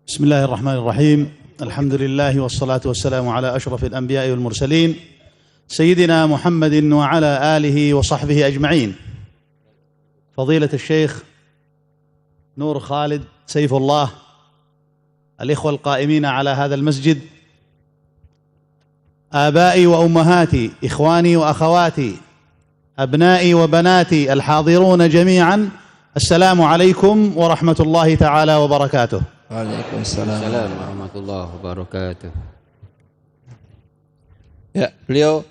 بسم الله الرحمن الرحيم. الحمد لله والصلاة والسلام على أشرف الأنبياء والمرسلين سيدنا محمد وعلى آله وصحبه أجمعين. فضيلة الشيخ نور خالد سيف الله، الإخوة القائمين على هذا المسجد، آبائي وأمهاتي، إخواني وأخواتي، أبنائي وبناتي الحاضرون جميعا، السلام عليكم ورحمة الله تعالى وبركاته. Waalaikumsalam warahmatullahi wabarakatuh. Ya, beliau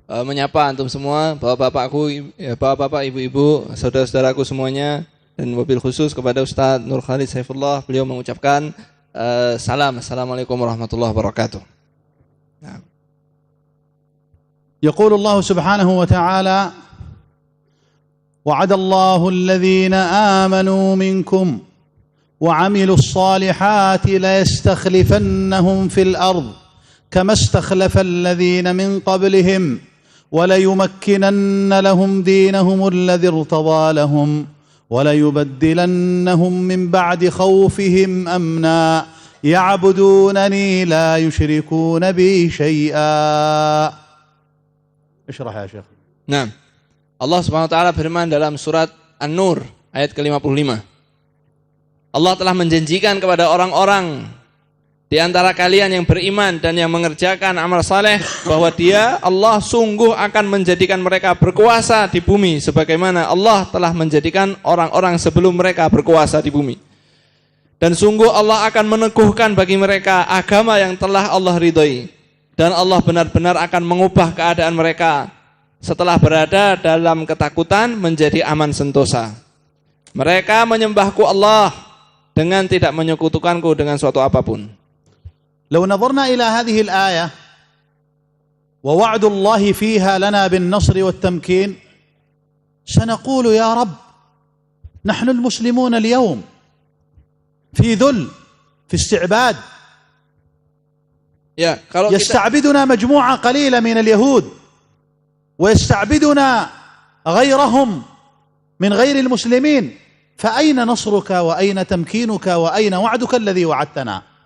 menyapa antum semua, bapak-bapakku, bapak-bapak, ibu-ibu, saudara-saudaraku semuanya, dan mobil khusus kepada Ustaz Nur Khalid Saifullah. Beliau mengucapkan Assalamualaikum warahmatullahi wabarakatuh. Nah. يقول الله سبحانه وتعالى: وعد الله الذين آمنوا منكم وعملوا الصالحات ليستخلفنهم في الأرض كما استخلف الذين من قبلهم وليمكنن لهم دينهم الذي ارتضى لهم وليبدلنهم من بعد خوفهم أمنا يعبدونني لا يشركون بي شيئا. اشرح يا شيخ. Nah, Allah Subhanahu wa taala firman dalam surat An-Nur ayat ke-55. Allah telah menjanjikan kepada orang-orang di antara kalian yang beriman dan yang mengerjakan amal saleh bahwa Dia, Allah, sungguh akan menjadikan mereka berkuasa di bumi sebagaimana Allah telah menjadikan orang-orang sebelum mereka berkuasa di bumi. Dan sungguh Allah akan meneguhkan bagi mereka agama yang telah Allah ridhoi, dan Allah benar-benar akan mengubah keadaan mereka setelah berada dalam ketakutan menjadi aman sentosa. Mereka menyembahku Allah dengan tidak menyekutukanku dengan suatu apapun. لو نظرنا إلى هذه الآية ووعد الله فيها لنا بالنصر والتمكين سنقول يا رب نحن المسلمون اليوم في ذل، في استعباد، يستعبدنا مجموعة قليلة من اليهود ويستعبدنا غيرهم من غير المسلمين، فأين نصرك وأين تمكينك وأين وعدك الذي وعدتنا؟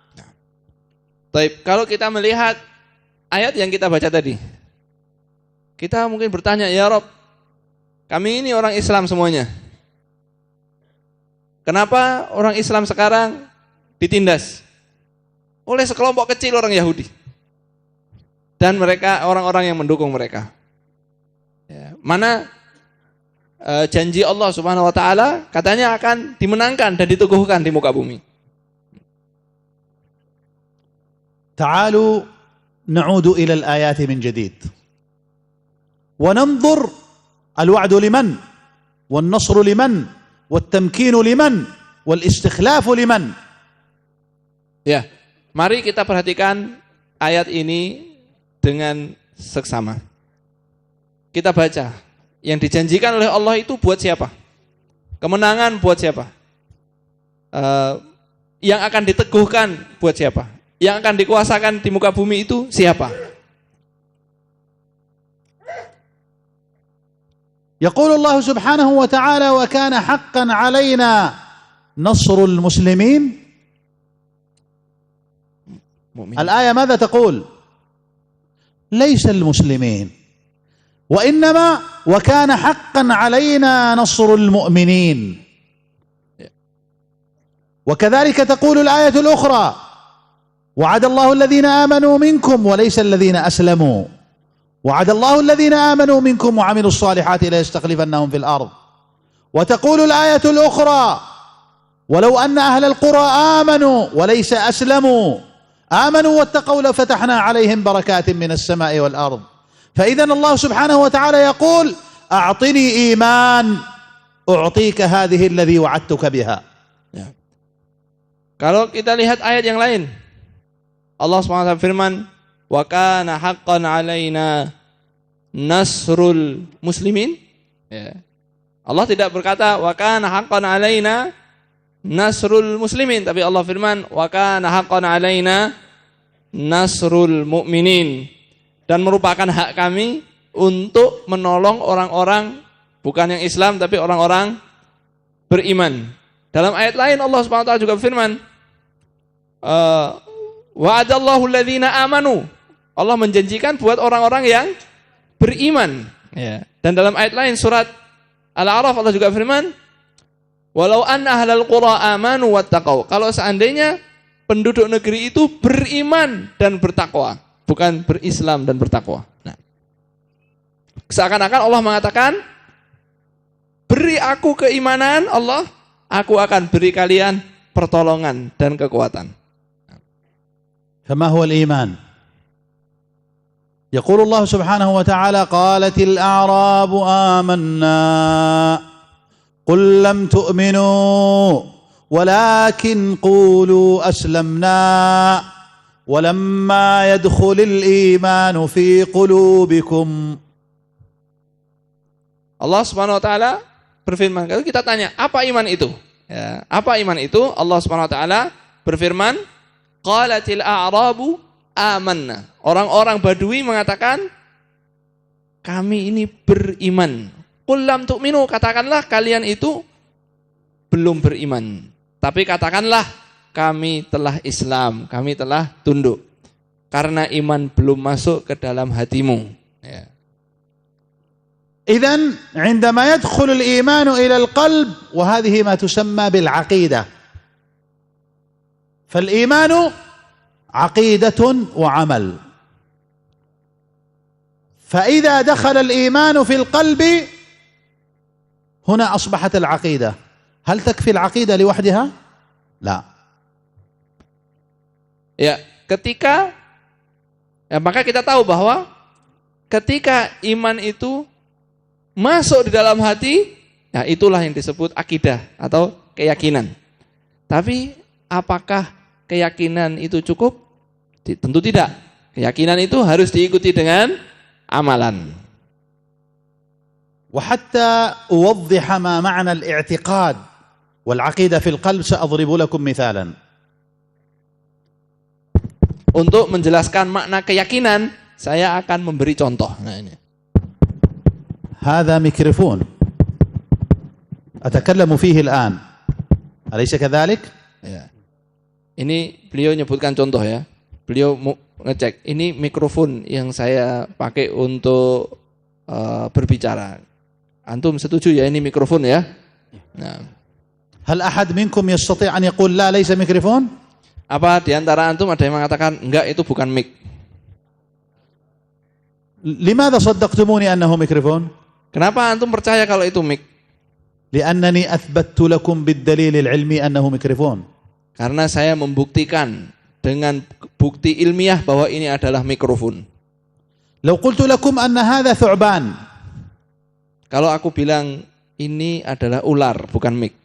Baik, kalau kita melihat ayat yang kita baca tadi, kita mungkin bertanya, ya Rob, kami ini orang Islam semuanya. Kenapa orang Islam sekarang ditindas oleh sekelompok kecil orang Yahudi dan mereka orang-orang yang mendukung mereka? Ya, mana janji Allah Subhanahu wa taala katanya akan dimenangkan dan diteguhkan di muka bumi. تعالوا نعود إلى الآيات من جديد وننظر الوعد لمن والنصر لمن والتمكين لمن والاستخلاف لمن. Ya, mari kita perhatikan ayat ini dengan seksama. Kita baca, yang dijanjikan oleh Allah itu buat siapa? Kemenangan buat siapa? Yang akan diteguhkan buat siapa? Yang akan dikuasakan di muka bumi itu siapa? يقول الله سبحانه وتعالى: وكان حقا علينا نصر المسلمين. الآية ماذا تقول؟ ليس المسلمين، وإنما وكان حقا علينا نصر المؤمنين. وكذلك تقول الآية الأخرى: وعد الله الذين آمنوا منكم وليس الذين أسلموا، وعد الله الذين آمنوا منكم وعملوا الصالحات ليستخلفنهم في الأرض. وتقول الآية الأخرى: ولو أن أهل القرى آمنوا وليس أسلموا آمنوا واتقوا لفتحنا عليهم بركات من السماء والأرض. فإذا الله سبحانه وتعالى يقول: أعطني إيمان أعطيك هذه الذي وعدتك بها. Kalau kita lihat ayat yang lain, Allah SWT firman, wa kana haqqan alaina nasrul muslimin. Ya. Allah tidak berkata wa kana haqqan alaina nasrul muslimin, tapi Allah firman wa kana haqqan alaina nasrul mu'minin, dan merupakan hak kami untuk menolong orang-orang bukan yang Islam tapi orang-orang beriman. Dalam ayat lain Allah Subhanahu wa taala juga berfirman, wa'adallahu alladhina amanu. Allah menjanjikan buat orang-orang yang beriman. Ya. Dan dalam ayat lain surat Al-A'raf Allah juga berfirman, walau anna ahlal qura amanu wattaqau. Kalau seandainya penduduk negeri itu beriman dan bertakwa, bukan berislam dan bertakwa. Nah, seakan-akan Allah mengatakan, beri aku keimanan Allah, aku akan beri kalian pertolongan dan kekuatan. فما هو الإيمان؟ يقول الله سبحانه وتعالى قالت الأعراب آمنا قل لم تؤمنوا ولكن قولوا أسلمنا ولما يدخل الإيمان في قلوبكم. Allah Subhanahu wa taala berfirman, kalau kita tanya, apa iman itu? Ya, apa iman itu? Allah Subhanahu wa taala berfirman, qalatil a'rabu amanna. Orang-orang Badui mengatakan, kami ini beriman. Qul lam tu'minu, katakanlah kalian itu belum beriman. Tapi katakanlah kami telah Islam, kami telah tunduk. Karena iman belum masuk ke dalam hatimu. Ya. إذن عندما يدخل الإيمان إلى القلب وهذه ما تسمى بالعقيدة. فالإيمان عقيدة وعمل. فإذا دخل الإيمان في القلب هنا أصبحت العقيدة. هل تكفي العقيدة لوحدها؟ لا. Ya, maka kita tahu bahwa ketika iman itu masuk di dalam hati, ya itulah yang disebut akidah atau keyakinan. Tapi apakah keyakinan itu cukup? Tentu tidak. Keyakinan itu harus diikuti dengan amalan. وحتى أوضح ما معنى الاعتقاد والعقيدة في القلب سأضرب لكم مثالا. Untuk menjelaskan makna keyakinan, saya akan memberi contoh. Nah, ini. هذا ميكروفون أتكلم فيه الآن أليس كذلك؟ Ya. Ini beliau nyebutkan contoh ya. Beliau ngecek, ini mikrofon yang saya pakai untuk berbicara. Antum setuju ya ini mikrofon ya? Nah. هل أحد منكم يستطيع أن يقول لا ليس ميكروفون؟ Apa di antara antum ada yang mengatakan enggak itu bukan mic? لماذا صدقتموني أنه ميكروفون؟ Kenapa antum percaya kalau itu mic? لأنني أثبتت لكم بالدليل العلمي أنه ميكروفون. Karena saya membuktikan dengan bukti ilmiah bahwa ini adalah mikrofon. لو قلت لكم أن هذا ثعبان. Kalau aku bilang ini adalah ular bukan mic.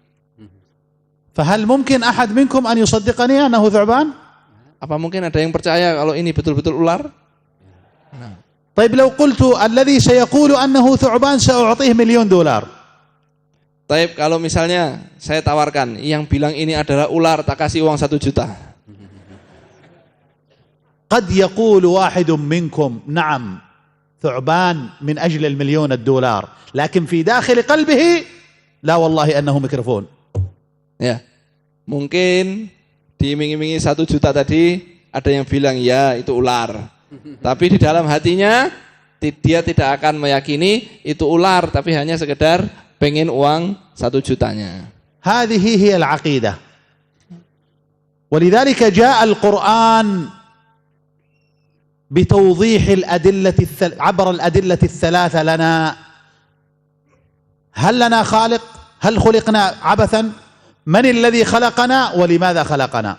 فهل ممكن أحد منكم أن يصدقني أنه ثعبان؟ Apa mungkin ada yang percaya kalau ini betul-betul ular? Nah. طيب لو قلت الذي سيقول أنه ثعبان سأعطيه $1,000,000. Taib, kalau misalnya saya tawarkan yang bilang ini adalah ular tak kasih uang 1 juta. قد يقول واحد منكم نعم ثعبان من أجل $1,000,000 لكن في داخل قلبه لا والله أنه ميكروفون. Ya, mungkin diiming-imingi 1 juta tadi ada yang bilang ya itu ular. Tapi di dalam hatinya dia tidak akan meyakini itu ular, tapi hanya sekedar pengen uang 1 jutanya. هذه هي العقيدة. ولذلك جاء القرآن بتوضيح الأدلة عبر الأدلة الثلاثة لنا. هل لنا خالق؟ هل خلقنا عبثا؟ من الذي خلقنا ولماذا خلقنا؟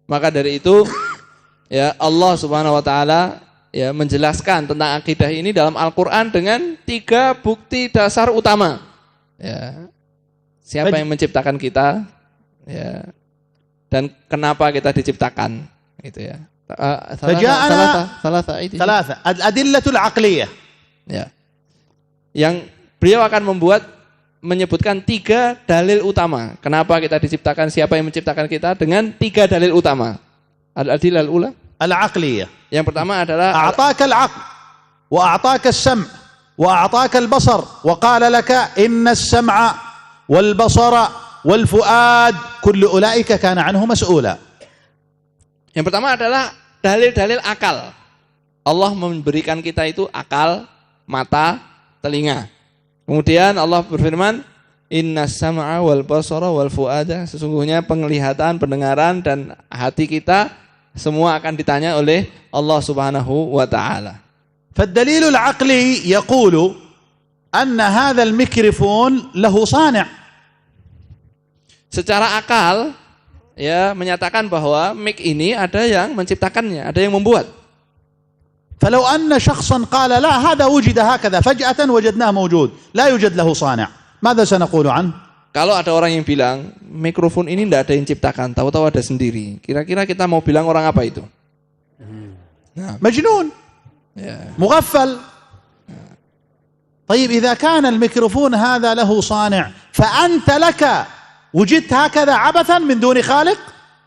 Maka dari itu ya Allah Subhanahu wa taala ya menjelaskan tentang akidah ini dalam Al-Qur'an dengan 3 bukti dasar utama. Ya. Siapa yang menciptakan kita? Ya. Dan kenapa kita diciptakan? Gitu ya. ثلاثة الأدلة العقلية. Ya. Yang beliau akan menyebutkan 3 dalil utama. Kenapa kita diciptakan, siapa yang menciptakan kita dengan 3 dalil utama. Al-adillah al-ula العقلية. Yang pertama adalah أعطاك العقل وأعطاك السمع وأعطاك البصر وقال لك إن السمع والبصر والفؤاد كل أولئك كان عنه مسؤولا. Yang pertama adalah dalil-dalil akal. Allah memberikan kita itu akal, mata, telinga. Kemudian Allah berfirman, Innas sam'a wal basara wal fu'ada, sesungguhnya penglihatan, pendengaran dan hati kita semua akan ditanya oleh Allah Subhanahu wa taala. فالدليل العقلي يقول أن هذا الميكروفون له صانع. Secara akal ya menyatakan bahwa mic ini ada yang menciptakannya, ada yang membuat. فلو أن شخصا قال لا هذا وجد هكذا فجأة وجدناه موجود لا يوجد له صانع ماذا سنقول عنه؟ Kalau ada orang yang bilang mikrofon ini tidak ada yang ciptakan, tahu-tahu ada sendiri. Kira-kira kita mau bilang orang apa itu? مجنون مغفل. طيب إذا كان الميكروفون هذا له صانع فأنت لك وجدت هكذا عبثا من دون خالق؟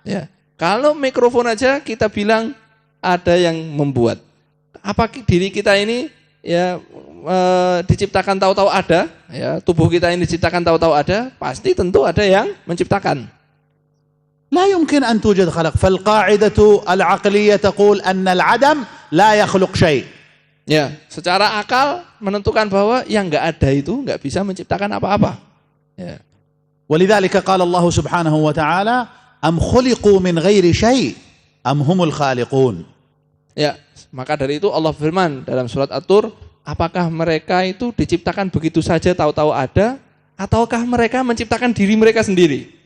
Ya, kalau mikrofon aja kita bilang ada yang membuat. Apa diri kita ini ya diciptakan tahu-tahu ada, ya tubuh kita ini diciptakan tahu-tahu ada, pasti tentu ada yang menciptakan. لا يمكن أن توجد خلق. فالقاعدة العقلية تقول أن العدم لا يخلق شيء. Ya, secara akal menentukan bahwa yang enggak ada itu enggak bisa menciptakan apa-apa. Ya. ولذلك قال الله سبحانه وتعالى أم خلقوا من غير شيء أم هم الخالقون. Ya, maka dari itu Allah firman dalam surat At-Tur, apakah mereka itu diciptakan begitu saja tahu-tahu ada, ataukah mereka menciptakan diri mereka sendiri?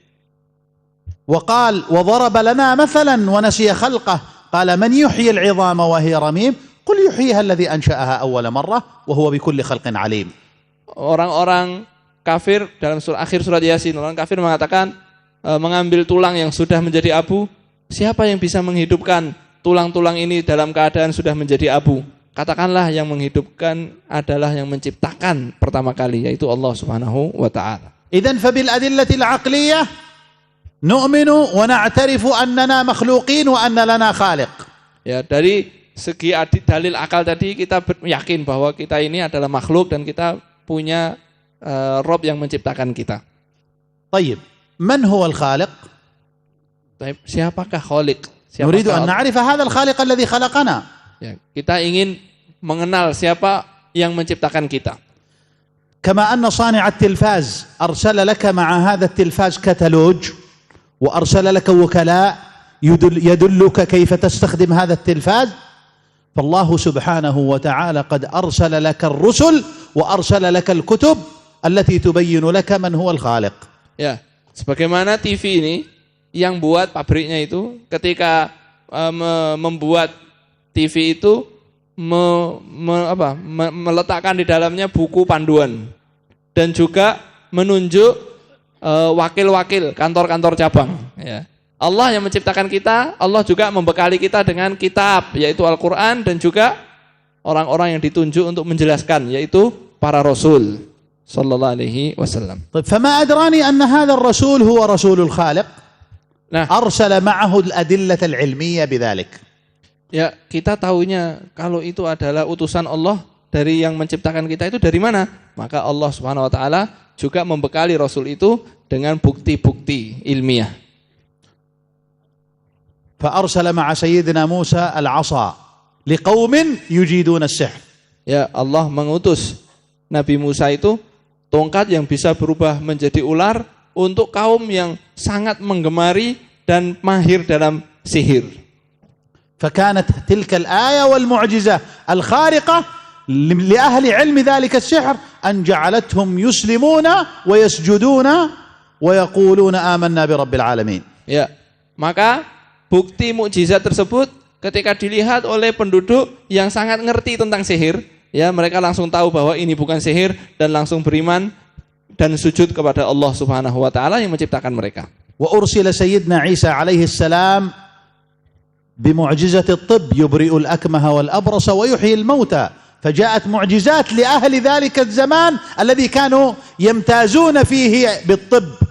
وقال وضرب لنا مثلا ونسي خلقه قال من يحيي العظام وهي رميم قل يحييها الذي أنشأها أول مرة وهو بكل خلق عليم. Orang-orang kafir dalam akhir surat Yasin, orang kafir mengatakan mengambil tulang yang sudah menjadi abu, siapa yang bisa menghidupkan tulang-tulang ini dalam keadaan sudah menjadi abu? Katakanlah yang menghidupkan adalah yang menciptakan pertama kali, yaitu Allah Subhanahu wa taala. إذن فبالأدلة العقلية نؤمن ونعترف أننا مخلوقين وأن لنا خالق. Ya, dari segi dalil akal tadi kita yakin bahwa kita ini adalah makhluk dan kita punya Rob yang menciptakan kita. طيب من هو الخالق؟ طيب siapakah Khaliq? نريد أن نعرف هذا الخالق الذي خلقنا. Ya, kita ingin mengenal siapa yang menciptakan kita. كما أن صانع التلفاز أرسل لك مع هذا التلفاز كتالوج وأرسل لك وكلاء يدلك كيف تستخدم هذا التلفاز، فالله سبحانه وتعالى قد أرسل لك الرسل وأرسل لك الكتب التي تبين لك من هو الخالق. Ya, sebagaimana TV ini yang buat pabriknya itu ketika membuat TV itu meletakkan di dalamnya buku panduan dan juga menunjuk wakil-wakil kantor-kantor cabang. Ya. Allah yang menciptakan kita, Allah juga membekali kita dengan kitab, yaitu Al-Quran, dan juga orang-orang yang ditunjuk untuk menjelaskan, yaitu para Rasul Sallallahu Alaihi Wasallam. فما أدراني أن هذا الرسول هو رسول الخالق. أرسل معه الأدلة العلمية بذلك. Ya, kita tahunya kalau itu adalah utusan Allah dari yang menciptakan kita itu dari mana? Maka Allah Subhanahu wa taala juga membekali Rasul itu dengan bukti-bukti ilmiah. فأرسل مع سيدنا موسى العصا لقوم يجيدون السحر. Ya, Allah mengutus Nabi Musa itu tongkat yang bisa berubah menjadi ular untuk kaum yang sangat menggemari dan mahir dalam sihir. فكانت تلك الآية والمعجزة الخارقة لأهل علم ذلك السحر أن جعلتهم يسلمون ويسجدون ويقولون آمنا برب العالمين. Ya, maka bukti mukjizat tersebut ketika dilihat oleh penduduk yang sangat ngerti tentang sihir, ya mereka langsung tahu bahwa ini bukan sihir dan langsung beriman dan sujud kepada Allah Subhanahu wa taala yang menciptakan mereka. وأرسل سيدنا عيسى عليه السلام بمعجزة الطب يبرئ الأكمه والأبرص ويحيي الموتى، فجاءت معجزات لأهل ذلك الزمان الذي كانوا يمتازون فيه بالطب.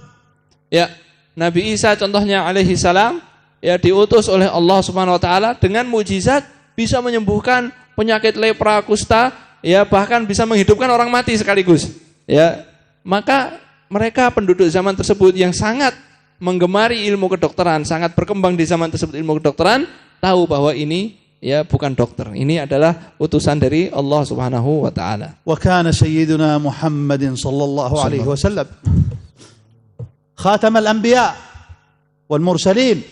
Ya, Nabi Isa contohnya alaihi salam ya diutus oleh Allah Subhanahu wa taala dengan mukjizat bisa menyembuhkan penyakit lepra, kusta, ya bahkan bisa menghidupkan orang mati sekaligus. Ya, maka mereka penduduk zaman tersebut yang sangat menggemari ilmu kedokteran, sangat berkembang di zaman tersebut ilmu kedokteran, tahu bahwa ini ya bukan dokter, ini adalah utusan dari Allah Subhanahu wa taala. Wa kana sayyiduna Muhammadin sallallahu alaihi wasallam khatam al-anbiya wal mursalin,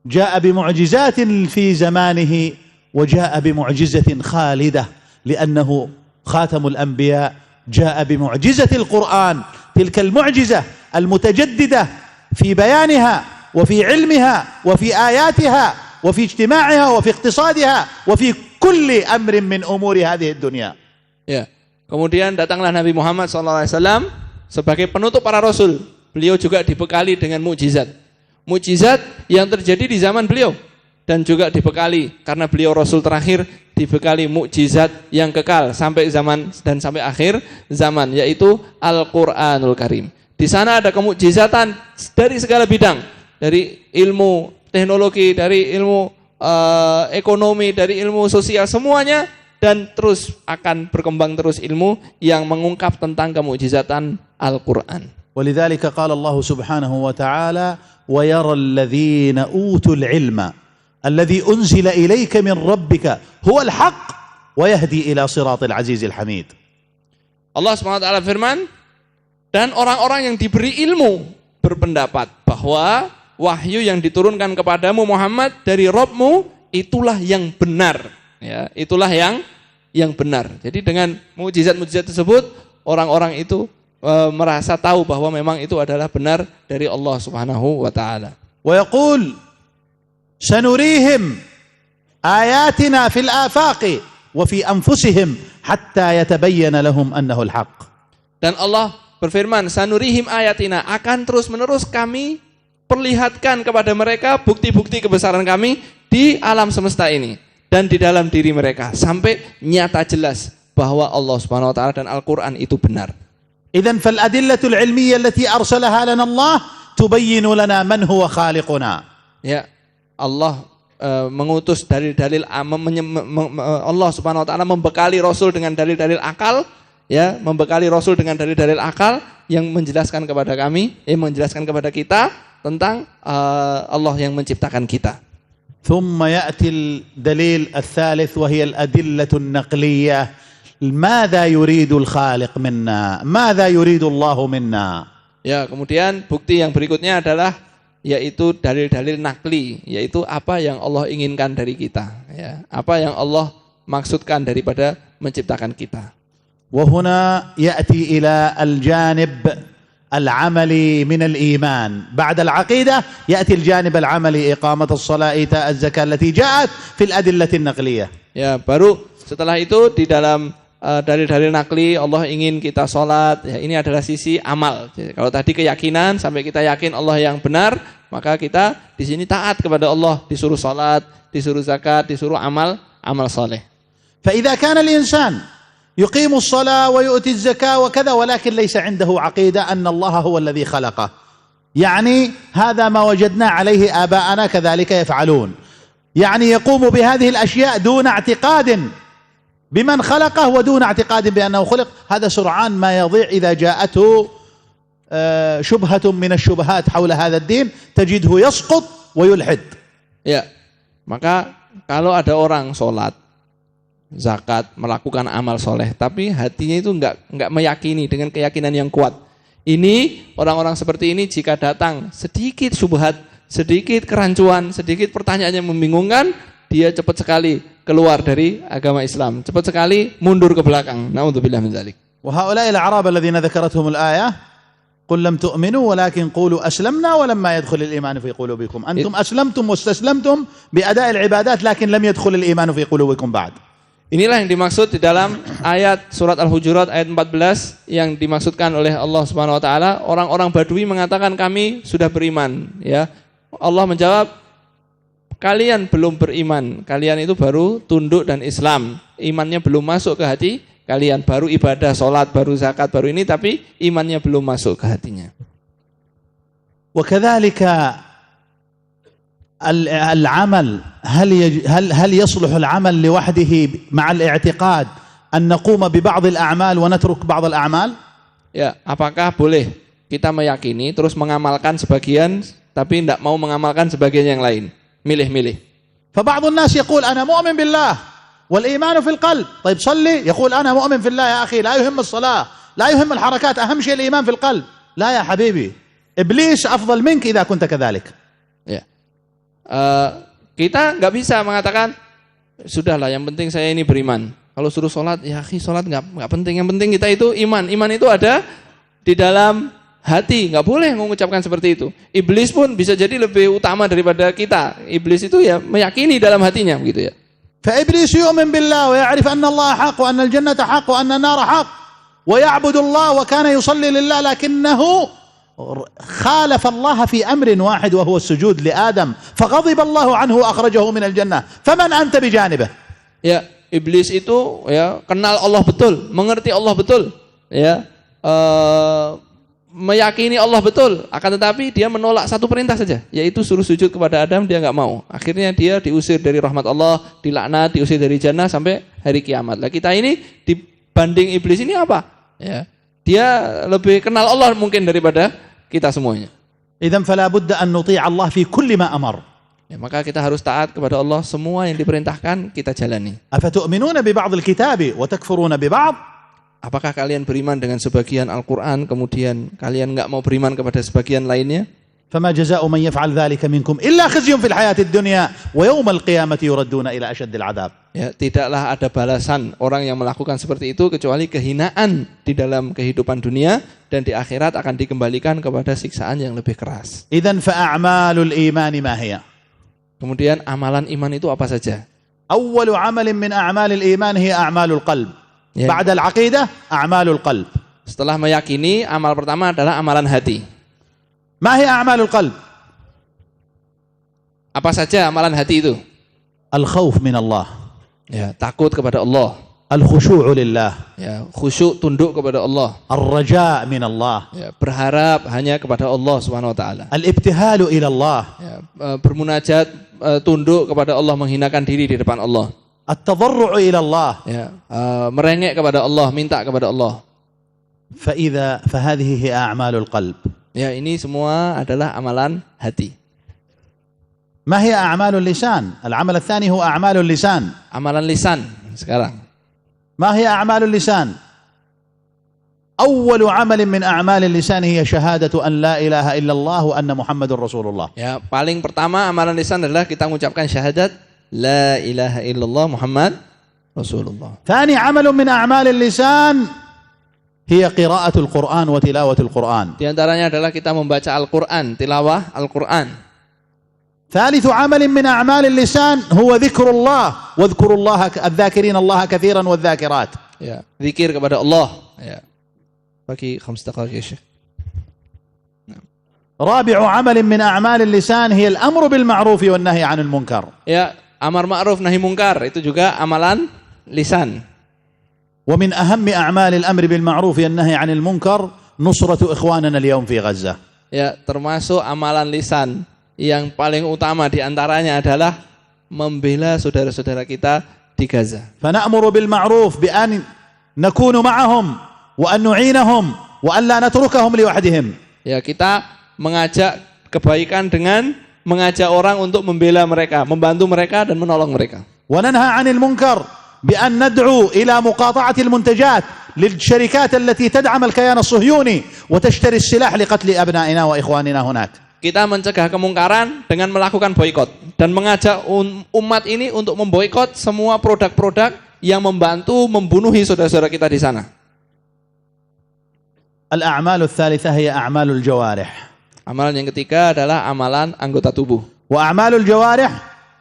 jaa bi mu'jizatin fi zamanihi wa jaa bi mu'jizatin khalidah li'annahu khatamul anbiya, jaa bi mu'jizatil Qur'an, tilka al-mu'jizah al-mutajaddida fi bayaniha wa fi ilmiha wa fi ayatiha وفي اجتماعها وفي اقتصادها وفي كل أمر من أمور هذه الدنيا. Ya, kemudian datanglah Nabi Muhammad SAW sebagai penutup para rasul. Beliau juga dibekali dengan mukjizat. Mukjizat yang terjadi di zaman beliau dan juga dibekali karena beliau rasul terakhir dibekali mukjizat yang kekal sampai zaman dan sampai akhir zaman, yaitu Al-Qur'anul Karim. Di sana ada kemukjizatan dari segala bidang, dari ilmu teknologi, dari ilmu ekonomi, dari ilmu sosial, semuanya, dan terus akan berkembang terus ilmu yang mengungkap tentang kemukjizatan Al-Qur'an. ولذلك قال الله سبحانه وتعالى ويرى الذين أوتوا العلم الذي أنزل إليك من ربك هو الحق ويهدي إلى صراط العزيز الحميد. Allah SWT firman, dan orang-orang yang diberi ilmu berpendapat bahwa wahyu yang diturunkan kepadamu Muhammad dari Rabbmu itulah yang benar, ya, itulah yang benar. Jadi dengan mukjizat-mukjizat tersebut orang-orang itu merasa tahu bahwa memang itu adalah benar dari Allah Subhanahu wa taala. Wa yaqul sanurihim ayatina fil afaqi wa fi anfusihim hatta yatabayyana lahum annahu al-haq. Dan Allah berfirman, sanurihim ayatina, akan terus-menerus kami perlihatkan kepada mereka bukti-bukti kebesaran kami di alam semesta ini dan di dalam diri mereka sampai nyata jelas bahwa Allah Subhanahu wa taala dan Al-Qur'an itu benar. Idzan fal adillatul ilmiyyah allati arsalaha lana Allah tubayyinu lana man huwa khaliquna. Ya, Allah mengutus dalil-dalil, Allah Subhanahu wa taala membekali Rasul dengan dalil-dalil akal, ya, membekali Rasul dengan dalil-dalil akal yang menjelaskan kepada kami, menjelaskan kepada kita tentang Allah yang menciptakan kita. ثم يأتي الدليل الثالث وهي الأدلة النقلية. ماذا يريد الخالق منا؟ ماذا يريد الله منا؟ Ya, kemudian bukti yang berikutnya adalah yaitu dalil-dalil nakli, yaitu apa yang Allah inginkan dari kita, ya, apa yang Allah maksudkan daripada menciptakan kita. وهنا يأتي إلى الجانب العملي من الإيمان. بعد العقيدة يأتي الجانب العملي إقامة الصلاة إيتاء الزكاة التي جاءت في الأدلة النقلية. Ya, baru setelah itu di dalam dalil-dalil nakli Allah ingin kita sholat, ya, ini adalah sisi amal. Jadi, kalau tadi keyakinan sampai kita yakin Allah yang benar, maka kita di sini taat kepada Allah, disuruh sholat, disuruh zakat, disuruh amal soleh. فإذا كان الإنسان يقيم الصلاة ويؤتي الزكاة وكذا ولكن ليس عنده عقيدة أن الله هو الذي خلقه، يعني هذا ما وجدنا عليه آباءنا كذلك يفعلون، يعني يقوم بهذه الأشياء دون اعتقاد بمن خلقه ودون اعتقاد بأنه خلق، هذا سرعان ما يضيع إذا جاءته شبهة من الشبهات حول هذا الدين تجده يسقط ويلحد. Ya, maka kalau ada orang sholat, zakat, melakukan amal soleh, tapi hatinya itu enggak meyakini dengan keyakinan yang kuat. Ini orang-orang seperti ini jika datang sedikit syubhat, sedikit kerancuan, sedikit pertanyaan yang membingungkan, dia cepat sekali keluar dari agama Islam, cepat sekali mundur ke belakang. Na'udzubillah min dzalik. Wa haula'i al-'arab alladhina dzakarathum al-ayah qul lam tu'minu walakin qulu aslamna wa lamma yadkhul al-iman fi qulubikum. Antum aslamtum wastaslamtum bi ada'i al-ibadat lakin lam yadkhul al-iman fi qulubikum ba'd. Inilah yang dimaksud di dalam ayat surat Al-Hujurat ayat 14 yang dimaksudkan oleh Allah Subhanahu wa taala, orang-orang Badui mengatakan kami sudah beriman, ya. Allah menjawab, kalian belum beriman, kalian itu baru tunduk dan Islam, imannya belum masuk ke hati kalian, baru ibadah, sholat, baru zakat, baru ini, tapi imannya belum masuk ke hatinya. Wa kadzalika العمل هل يصلح العمل لوحده مع الاعتقاد أن نقوم ببعض الأعمال ونترك بعض الأعمال؟ Ya, apakah boleh kita meyakini terus mengamalkan sebagian tapi tidak mau mengamalkan sebagian yang lain? Milih-milih. فبعض الناس يقول أنا مؤمن بالله والإيمان في القلب. طيب صلي، يقول أنا مؤمن في الله يا أخي، لا يهم الصلاة، لا يهم الحركات، أهم شيء الإيمان في القلب. لا يا حبيبي، إبليس أفضل منك إذا كنت كذلك. Ya. Kita nggak bisa mengatakan sudahlah, yang penting saya ini beriman. Kalau suruh sholat, ya akhi, sholat nggak penting. Yang penting kita itu iman. Iman itu ada di dalam hati. Nggak boleh mengucapkan seperti itu. Iblis pun bisa jadi lebih utama daripada kita. Iblis itu ya meyakini dalam hatinya, begitu ya. فإبليس يؤمن بالله ويعرف أن الله حق وأن الجنة حق وأن النار حق ويعبد الله وكان يصلي لله، لكنه خالف الله في أمر واحد وهو السجود لآدم فغضب الله عنه وأخرجه من الجنة. فمن أنت بجانبه؟ Ya, iblis itu ya kenal Allah betul, mengerti Allah betul, ya, meyakini Allah betul, akan tetapi dia menolak satu perintah saja, yaitu suruh sujud kepada Adam, dia nggak mau. Akhirnya dia diusir dari rahmat Allah, dilaknat, diusir dari jannah sampai hari kiamat. Lah kita ini dibanding iblis ini apa? Ya, dia lebih kenal Allah mungkin daripada kita semuanya. إذن فلا بد أن نطيع الله في كل ما أمر. Ya, maka kita harus taat kepada Allah, semua yang diperintahkan kita jalani. أفتؤمنون ببعض الكتاب وتكفرون ببعض؟ Apakah kalian beriman dengan sebagian Al-Quran, kemudian kalian nggak mau beriman kepada sebagian lainnya? فما جزاء من يفعل ذلك منكم إلا خزي في الحياة الدنيا ويوم القيامة يردون إلى أشد العذاب. Ya, tidaklah ada balasan orang yang melakukan seperti itu kecuali kehinaan di dalam kehidupan dunia, dan di akhirat akan dikembalikan kepada siksaan yang lebih keras. إذن فأعمال الإيمان ما هي؟ Kemudian amalan iman itu apa saja? أول عمل من أعمال الإيمان هي أعمال القلب. Ya. بعد العقيدة أعمال القلب. Setelah meyakini, amal pertama adalah amalan hati. ما هي أعمال القلب؟ Apa saja amalan hati itu? الخوف من الله، Ya, takut kepada Allah, الخشوع لله، ya, khusyuk tunduk kepada Allah, الرجاء من الله، ya, berharap hanya kepada Allah Subhanahu wa taala. الابتهال إلى الله، Ya, bermunajat, tunduk kepada Allah, menghinakan diri di depan Allah. التضرع إلى الله. Ya, merengek kepada Allah, minta kepada Allah. فهذه هي أعمال القلب. Ya, ini semua adalah amalan hati. ما هي أعمال اللسان؟ العمل الثاني هو أعمال اللسان. Amalan lisan sekarang. ما هي أعمال اللسان؟ أول عمل من أعمال اللسان هي شهادة أن لا إله إلا الله وأن محمد رسول الله. Ya, paling pertama amalan lisan adalah kita mengucapkan syahadat la ilaha illallah Muhammad Rasulullah. ثاني عمل من أعمال اللسان هي قراءة القرآن وتلاوة القرآن. Di antaranya adalah kita membaca Al-Qur'an, tilawah Al-Qur'an. ثالث عمل من أعمال اللسان هو ذكر الله، واذكروا الله الذاكرين الله كثيرا والذاكرات. Ya, zikir kepada Allah. Ya. Bagi 5 دقائق ya Syekh. رابع عمل من أعمال اللسان هي الأمر بالمعروف والنهي عن المنكر. Ya, amar ma'ruf nahi mungkar itu juga amalan lisan. ومن أهم أعمال الأمر بالمعروف والنهي عن المنكر نصرة إخواننا اليوم في غزة. Ya, termasuk amalan lisan yang paling utama di antaranya adalah membela saudara-saudara kita di Gaza. فنأمر بالمعروف بأن نكون معهم وأن نعينهم وأن لا نتركهم لوحدهم. Ya, kita mengajak kebaikan dengan mengajak orang untuk membela mereka, membantu mereka dan menolong mereka. وننهى عن المنكر بأن ندعو إلى مقاطعة المنتجات للشركات التي تدعم الكيان الصهيوني وتشتري السلاح لقتل أبنائنا وإخواننا هناك. Kita mencegah kemungkaran dengan melakukan boikot dan mengajak umat ini untuk memboikot semua produk-produk yang membantu membunuhi saudara-saudara kita di sana. الأعمال الثالثة هي أعمال الجوارح. Amalan yang ketiga adalah amalan anggota tubuh. وأعمال الجوارح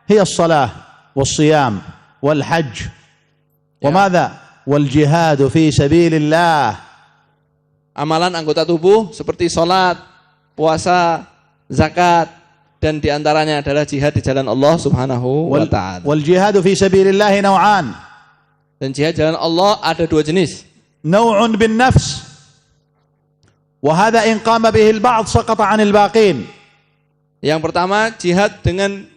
هي الصلاة والصيام والحج وماذا؟ والجهاد في سبيل الله. Amalan anggota tubuh seperti sholat, puasa, zakat, dan diantaranya adalah jihad di jalan Allah Subhanahu wa ta'ala. والجهاد في سبيل الله نوعان. Dan jihad jalan Allah ada 2 jenis. نوع بالنفس وهذا إن قام به البعض سقط عن الباقين. Yang pertama jihad dengan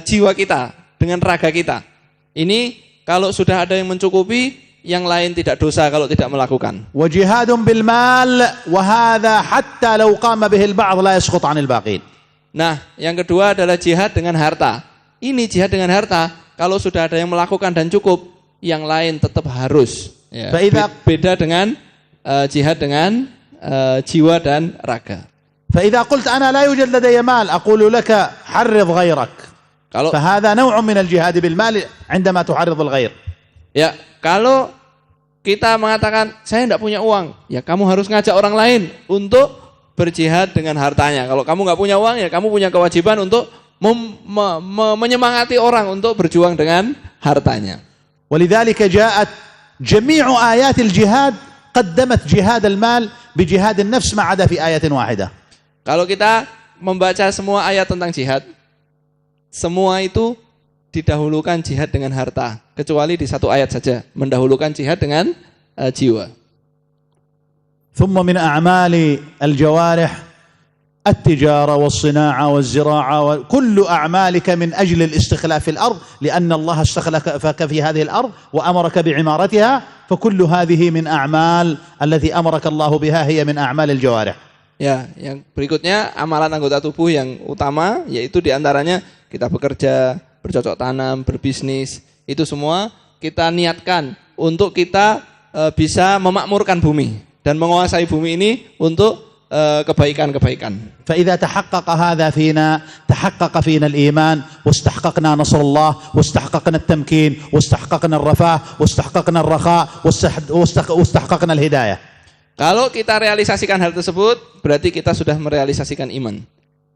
jiwa kita, dengan raga kita. Ini kalau sudah ada yang mencukupi, yang lain tidak dosa kalau tidak melakukan. وجهاد بالمال وهذا حتى لو قام به البعض لا يسقط عن الباقين. Nah, yang kedua adalah jihad dengan harta. Ini jihad dengan harta, kalau sudah ada yang melakukan dan cukup, yang lain tetap harus. Ya. Beda dengan jihad dengan jiwa dan raga. فإذا قلت أنا لا يوجد لدي مال أقول لك حرض غيرك. فهذا نوع من الجهاد بالمال عندما تحرض الغير. Ya, kalau kita mengatakan saya tidak punya uang, ya kamu harus ngajak orang lain untuk berjihad dengan hartanya. Kalau kamu nggak punya uang, ya kamu punya kewajiban untuk menyemangati orang untuk berjuang dengan hartanya. ولذلك جاءت جميع آيات الجهاد قدمت جهاد المال بجهاد النفس ما عدا في آية واحدة. Kalau kita membaca semua ayat tentang jihad, semua itu didahulukan jihad dengan harta, kecuali di satu ayat saja mendahulukan jihad dengan jiwa. ثم من أعمال الجوارح التجارة والصناعة والزراعة وكل أعمالك من أجل الاستخلاف في الأرض لأن الله استخلفك في هذه الأرض وأمرك بعمارتها فكل هذه من أعمال التي أمرك الله بها هي من أعمال الجوارح. Ya, yang berikutnya amalan anggota tubuh yang utama yaitu diantaranya kita bekerja, bercocok tanam, berbisnis, itu semua kita niatkan untuk kita bisa memakmurkan bumi dan menguasai bumi ini untuk kebaikan-kebaikan. فإذا تحقق هذا فينا تحقق فينا الإيمان واستحققنا نصر الله واستحققنا التمكين واستحققنا الرفاه واستحققنا الرخاء واستحققنا الهداية. Kalau kita realisasikan hal tersebut, berarti kita sudah merealisasikan iman.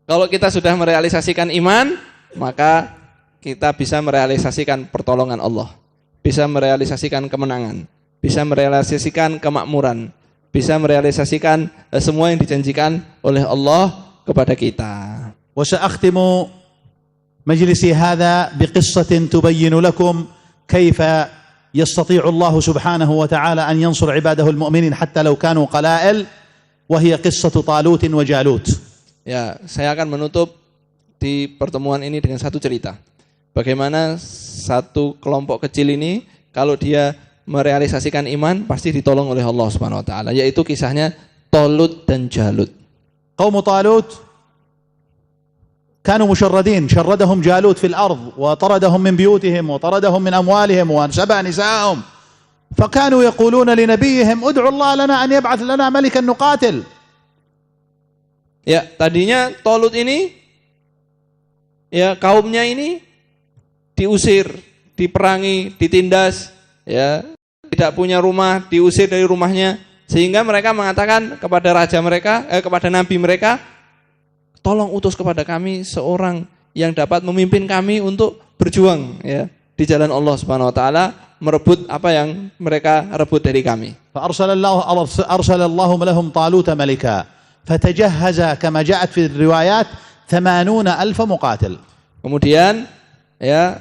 Kalau kita sudah merealisasikan iman, maka kita bisa merealisasikan pertolongan Allah, bisa merealisasikan kemenangan, bisa merealisasikan kemakmuran, bisa merealisasikan semua yang dijanjikan oleh Allah kepada kita. وسأختم مجلسي هذا بقصة تبين لكم كيف يستطيع الله سبحانه وتعالى أن ينصر عباده المؤمنين حتى لو كانوا قلائل وهي قصة طالوت وجالوت. Ya, saya akan menutup di pertemuan ini dengan satu cerita. Bagaimana satu kelompok kecil ini kalau dia merealisasikan iman pasti ditolong oleh Allah Subhanahu wa taala, yaitu kisahnya Talut dan Jalut. قوم طالوت كانوا مشردين شردهم جالوت في الأرض وطردهم من بيوتهم وطردهم من أموالهم وسبى نساءهم فكانوا يقولون لنبيهم ادعوا الله لنا أن يبعث لنا ملكا نقاتل. Ya, tadinya Talut ini ya kaumnya ini diusir, diperangi, ditindas, ya, tidak punya rumah, diusir dari rumahnya, sehingga mereka mengatakan kepada raja mereka, kepada nabi mereka, tolong utus kepada kami seorang yang dapat memimpin kami untuk berjuang ya di jalan Allah Subhanahu wa taala, merebut apa yang mereka rebut dari kami. فأرسل الله لهم طالوت ملكا فتجهز كما جاءت في الروايات 80,000 مقاتل. Kemudian ya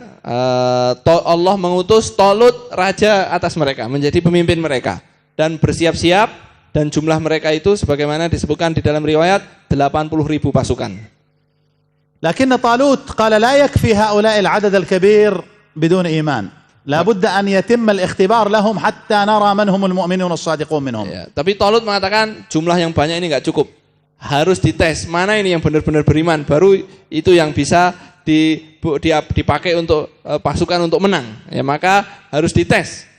Allah mengutus Talut raja atas mereka, menjadi pemimpin mereka dan bersiap-siap. Dan jumlah mereka itu sebagaimana disebutkan di dalam riwayat 80.000 pasukan. لكن طالوت قال لا يكفي هؤلاء العدد الكبير بدون إيمان. لا بد أن يتم الاختبار لهم حتى نرى من هم المؤمنون الصادقون منهم. Ya, tapi Talut mengatakan jumlah yang banyak ini nggak cukup. Harus dites mana ini yang benar-benar beriman. Baru itu yang bisa dipakai untuk pasukan untuk menang. Ya, maka harus dites.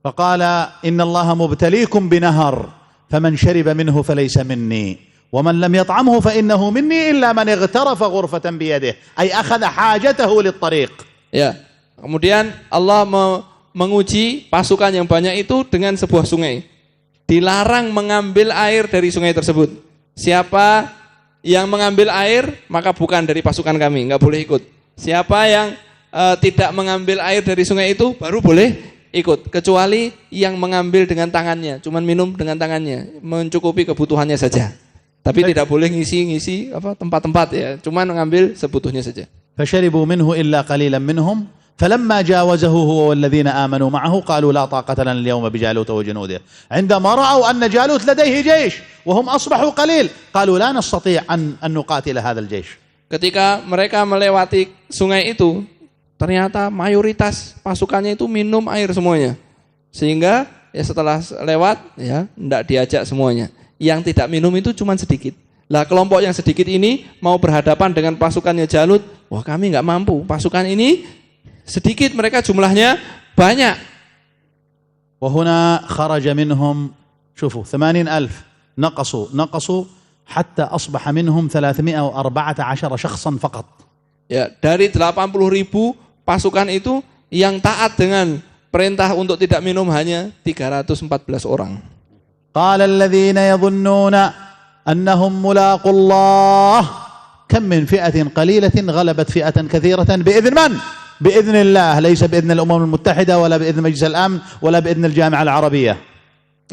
فقال إن الله مبتليكم بنهر فمن شرب منه فليس مني ومن لم يطعمه فإنه مني إلا من اغترف غرفة بيده أي أخذ حاجته للطريق. Ya, kemudian Allah menguji pasukan yang banyak itu dengan sebuah sungai. Dilarang mengambil air dari sungai tersebut. Siapa yang mengambil air maka bukan dari pasukan kami, nggak boleh ikut. Siapa yang tidak mengambil air dari sungai itu baru boleh ikut, kecuali yang mengambil dengan tangannya, cuman minum dengan tangannya, mencukupi kebutuhannya saja. Tapi tidak boleh ngisi tempat-tempat ya, cuman mengambil sebutuhnya saja. فشربوا منه إلا قليلا منهم فلما جاوزه هو والذين آمنوا معه قالوا لا طاقة لنا اليوم بجالوت وجنوده عندما رأوا أن جالوت لديه جيش وهم أصبحوا قليل قالوا لا نستطيع أن نقاتل هذا الجيش. Ketika mereka melewati sungai itu, ternyata mayoritas pasukannya itu minum air semuanya. Sehingga ya setelah lewat ya enggak diajak semuanya. Yang tidak minum itu cuma sedikit. Lah kelompok yang sedikit ini mau berhadapan dengan pasukannya Jalut, wah kami enggak mampu. Pasukan ini sedikit, mereka jumlahnya banyak. وهنا خرج منهم شوفوا 80,000 نقصوا حتى أصبح منهم 314 شخصا فقط. Ya, dari 80.000 pasukan itu yang taat dengan perintah untuk tidak minum hanya 314 orang. قال الذين يظنون أنهم ملاقوا الله كم من فئة قليلة غلبت فئة كثيرة بإذن من؟ بإذن الله، ليس بإذن الأمم المتحدة ولا بإذن مجلس الأمن ولا بإذن الجامعة العربية.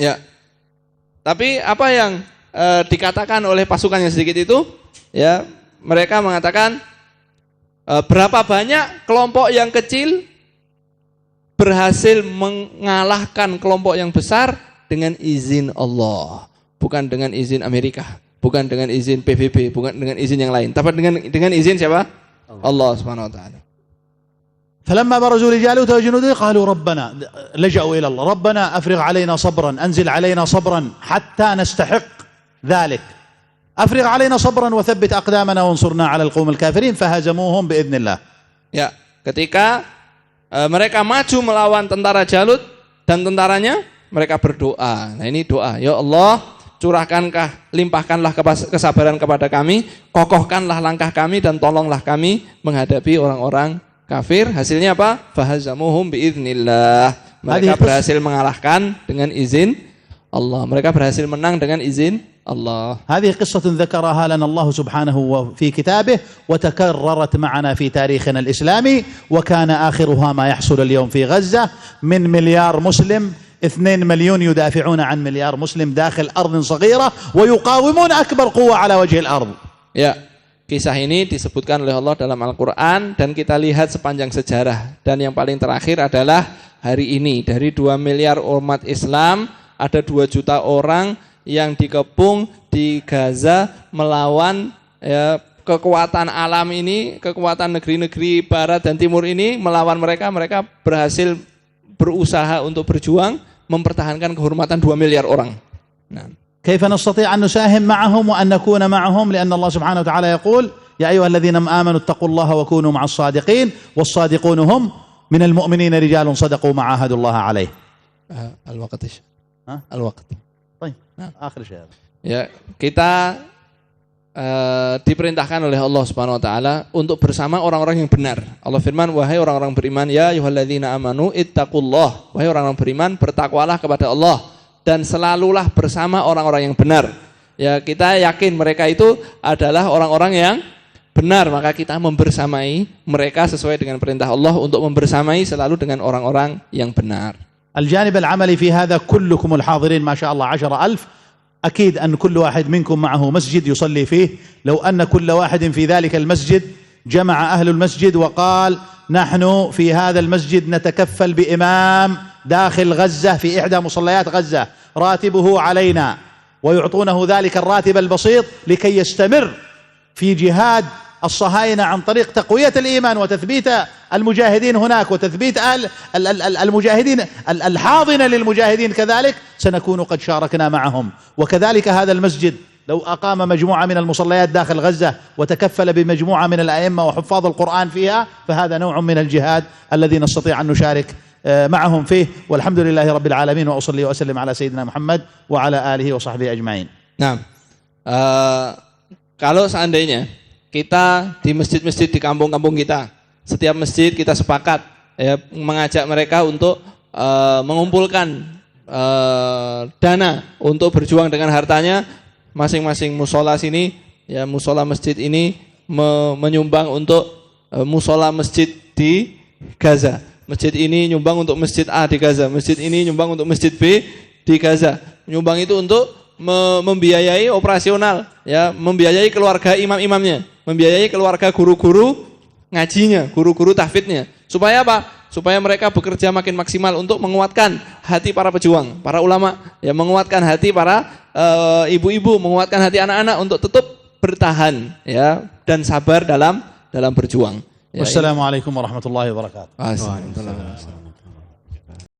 Ya. Tapi apa yang dikatakan oleh pasukan yang sedikit itu, ya, mereka mengatakan berapa banyak kelompok yang kecil berhasil mengalahkan kelompok yang besar dengan izin Allah, bukan dengan izin Amerika, bukan dengan izin PBB, bukan dengan izin yang lain, tapi dengan izin siapa? Allah Subhanahu wa taala. فلما برزوا لجالوت وجنوده قالوا ربنا، لجأوا إلى الله، ربنا أفرغ علينا صبرا، أنزل علينا صبرا حتى نستحق ذلك، أفرغ علينا صبرا وثبت أقدامنا وانصرنا على القوم الكافرين، فهزموهم بإذن الله. Ya, ketika mereka maju melawan tentara Jalut dan tentaranya, mereka berdoa. Nah ini doa, ya Allah, limpahkanlah kesabaran kepada kami, kokohkanlah langkah kami dan tolonglah kami menghadapi orang-orang kafir. Hasilnya apa? Fahazamuhum biiznillah. Mereka berhasil mengalahkan dengan izin Allah. Mereka berhasil menang dengan izin Allah. هذه قصة ذكرها لنا الله سبحانه في كتابه وتكررت معنا في تاريخنا الإسلامي، وكان آخرها ما يحصل اليوم في غزة من مليار مسلم 2 مليون يدافعون عن مليار مسلم داخل أرض صغيرة ويقاومون أكبر قوة على وجه الأرض. Ya, kisah ini disebutkan oleh Allah dalam Al-Quran dan kita lihat sepanjang sejarah. Dan yang paling terakhir adalah hari ini. Dari 2 miliar umat Islam, ada 2 juta orang yang dikepung di Gaza melawan ya, kekuatan alam ini, kekuatan negeri-negeri barat dan timur ini melawan mereka. Mereka berhasil berusaha untuk berjuang mempertahankan kehormatan 2 miliar orang. Nah. كيف نستطيع أن نساهم معهم وأن نكون معهم؟ لأن الله سبحانه وتعالى يقول يا أيها الذين آمنوا اتقوا الله وكونوا مع الصادقين والصادقون هم من المؤمنين رجال صدقوا ما عاهدوا الله عليه. الوقت إيش؟ الوقت. طيب آخر شيء. Ya, kita diperintahkan oleh Allah Subhanahu wa taala untuk bersama orang-orang yang benar. Allah firman, wahai orang-orang beriman, ya ayyuhalladzina amanu ittaqullah. Wahai orang-orang beriman, bertakwalah kepada Allah dan selalulah bersama orang-orang yang benar. Ya, kita yakin mereka itu adalah orang-orang yang benar, maka kita membersamai mereka sesuai dengan perintah Allah untuk membersamai selalu dengan orang-orang yang benar. الجانب العملي في هذا كلكم الحاضرين ما شاء الله 10,000، أكيد أن كل واحد منكم معه مسجد يصلي فيه. لو أن كل واحد في ذلك المسجد جمع أهل المسجد وقال نحن في هذا المسجد نتكفل بإمام داخل غزة في إحدى مصليات غزة راتبه علينا، ويعطونه ذلك الراتب البسيط لكي يستمر في جهاد الصهاينة عن طريق تقوية الإيمان وتثبيت المجاهدين هناك وتثبيت المجاهدين الحاضنة للمجاهدين، كذلك سنكون قد شاركنا معهم. وكذلك هذا المسجد لو أقام مجموعة من المصليات داخل غزة وتكفل بمجموعة من الأئمة وحفاظ القرآن فيها، فهذا نوع من الجهاد الذي نستطيع أن نشارك معهم فيه. والحمد لله رب العالمين، وأصلي وأسلم على سيدنا محمد وعلى آله وصحبه أجمعين. Nah, kalau seandainya kita di masjid-masjid di kampung-kampung kita, setiap masjid kita sepakat ya, mengajak mereka untuk mengumpulkan dana untuk berjuang dengan hartanya. Masing-masing musola sini, ya musola masjid ini menyumbang untuk musola masjid di Gaza. Masjid ini nyumbang untuk masjid A di Gaza, masjid ini nyumbang untuk masjid B di Gaza. Nyumbang itu untuk membiayai operasional, ya, membiayai keluarga imam-imamnya, membiayai keluarga guru-guru ngajinya, guru-guru tahfidnya. Supaya apa? Supaya mereka bekerja makin maksimal untuk menguatkan hati para pejuang, para ulama, ya, menguatkan hati para ibu-ibu, menguatkan hati anak-anak untuk tetap bertahan, ya, dan sabar dalam berjuang. Ya, Wassalamualaikum warahmatullahi wabarakatuh. Waalaikumsalam.